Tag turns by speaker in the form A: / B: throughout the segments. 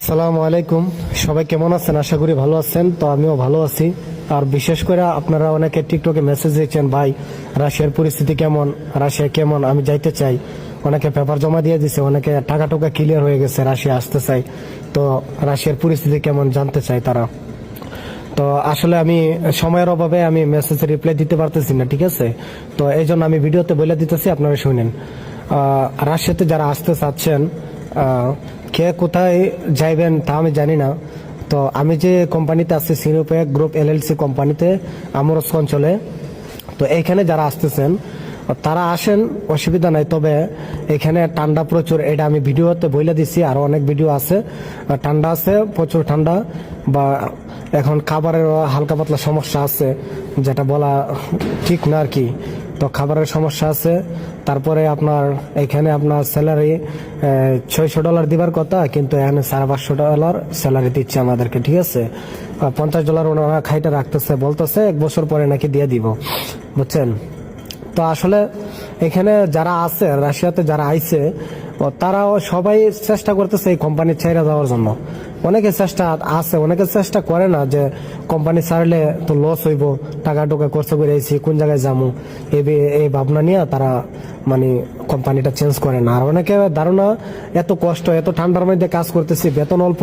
A: আসসালামু আলাইকুম। সবাই কেমন আছেন? আশা করি ভালো আছেন। তো আমিও ভালো আছি। আর বিশেষ করে আপনারা অনেকে টিকটকে মেসেজ দিয়েছেন, ভাই রাশিয়ার পরিস্থিতি কেমন, রাশিয়া কেমন, আমি যাইতে চাই। অনেকে পেপার জমা দিয়ে দিছে, অনেকে টাকা টোকা ক্লিয়ার হয়ে গেছে, রাশিয়া আসতে চাই। তো রাশিয়ার পরিস্থিতি কেমন জানতে চাই তারা। তো আসলে আমি সময়ের অভাবে আমি মেসেজে রিপ্লাই দিতে পারতেছি না, ঠিক আছে? তো এই জন্য আমি ভিডিওতে বলে দিতেছি, আপনারা শুনেন। রাশিয়াতে যারা আসতে চাচ্ছেন, কে কোথায় যাইবেন তা আমি জানি না। তো আমি যে কোম্পানিতে আছি, সিনোপেক গ্রুপ এলএলসি কোম্পানিতে, আমরস্ক অঞ্চলে। তো এইখানে যারা আসতেছেন তারা আসেন, অসুবিধা নাই। তবে এখানে ঠান্ডা প্রচুর, এটা আমি ভিডিওতে বলে দিছি, আরো অনেক ভিডিও আছে। ঠান্ডা আছে, প্রচুর ঠান্ডা। বা এখন খাবারের হালকা পাতলা সমস্যা আছে, যেটা বলা ঠিক না আর কি। তো খাবারের সমস্যা আছে। তারপরে আপনার এখানে আপনার স্যালারি $600 দিবার কথা, কিন্তু এখানে $550 স্যালারি দিচ্ছে আমাদেরকে, ঠিক আছে? $50 ওনারা খাইটা রাখতেছে, বলতেছে 1 বছর পরে নাকি দিয়ে দিব, বুঝছেন? তো আসলে এখানে যারা আছে, রাশিয়াতে যারা আইছে, তারাও সবাই চেষ্টা করতেছে এই কোম্পানি ছেড়ে যাওয়ার জন্য। অনেকে চেষ্টা আছে, অনেকে চেষ্টা করে না, যে কোম্পানি ছাড়লে তো লস হইব, টাকা টোকা খরচ করে আইছি, কোন জায়গায় যাবো, এই ভাবনা নিয়ে তারা মানে কোম্পানিটা চেঞ্জ করে না। আর অনেকে ধারণা, এত কষ্ট, এত ঠান্ডার মধ্যে কাজ করতেছি, বেতন অল্প,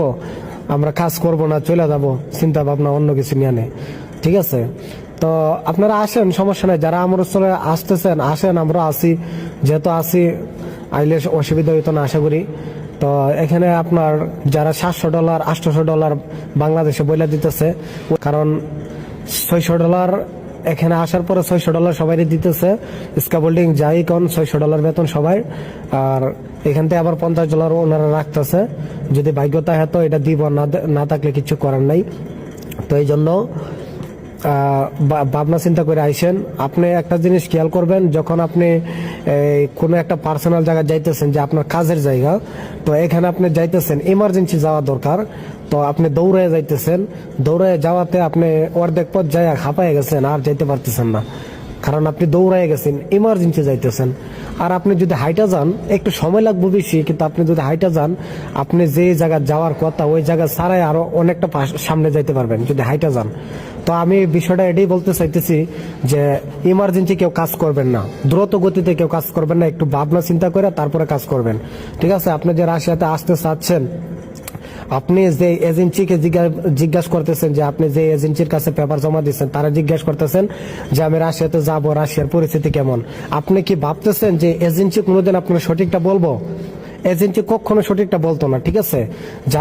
A: আমরা কাজ করব না, চলে যাব, চিন্তা ভাবনা অন্য কিছু নিয়ে নেই, ঠিক আছে? তো আপনারা আসেন, সমস্যা নাই। যারা আমার স্থলে আসতেছেন আসেন, আমরা আসি, যেহেতু আসি, আইলে অসুবিধা হইতো না আশা করি। তো এখানে আপনার যারা $700 $800 বাংলাদেশে বইলা দিতেছে, কারণ $600 এখানে আসার পরে $600 সবাই দিতেছে। স্কাফোল্ডিং যাই কোন $600 বেতন সবাই। আর এখান থেকে আবার $50 ওনারা রাখতেছে, যদি ভাগ্যতা হতো এটা দিব, না থাকলে কিছু করার নাই। তো এই জন্য ভাবনা চিন্তা করে আইসেন। আপনি একটা জিনিস খেয়াল করবেন, যখন আপনি কোনো একটা পার্সোনাল জায়গায় যাইতেছেন, যে আপনার কাজের জায়গা, তো এখানে আপনি যাইতেছেন, ইমার্জেন্সি যাওয়া দরকার, তো আপনি দৌড়ে যাইতেছেন, দৌড়ে যাওয়াতে আপনি অর্ধেক পথ যায় হাঁপায় গেছেন, আর যাইতে পারতেছেন না, কারণ আপনি দৌড়ায় গেছেন, ইমার্জেন্সি যাইতেছেন। আর আপনি যদি হাইটা যান, একটু সময় লাগবে বেশি, কিন্তু আপনি যদি হাইটা যান, আপনি যে জায়গায় যাওয়ার কথা ওই জায়গা ছাড়াই আরো অনেকটা সামনে যাইতে পারবেন যদি হাইটা যান। তো আমি বিষয়টা এটাই বলতে চাইতেছি, যে ইমার্জেন্সি কেউ কাজ করবেন না, দ্রুত গতিতে কেউ কাজ করবেন না, একটু ভাবনা চিন্তা করে তারপরে কাজ করবেন, ঠিক আছে? আপনি যে রাশিয়াতে আসতে চাচ্ছেন, আপনি যে এজেন্সিকে জিজ্ঞাসা করতেছেন, যে আপনি যে এজেন্সির কাছে পেপার জমা দিচ্ছেন, তারা জিজ্ঞাসা করতেছেন যে আমি রাশিয়াতে যাব, রাশিয়ার পরিস্থিতি কেমন। আপনি কি ভাবতেছেন যে এজেন্সি কোনোদিন আপনার সঠিকটা বলবো? এজেন্সি কখনো সঠিকটা বলতো না, ঠিক আছে?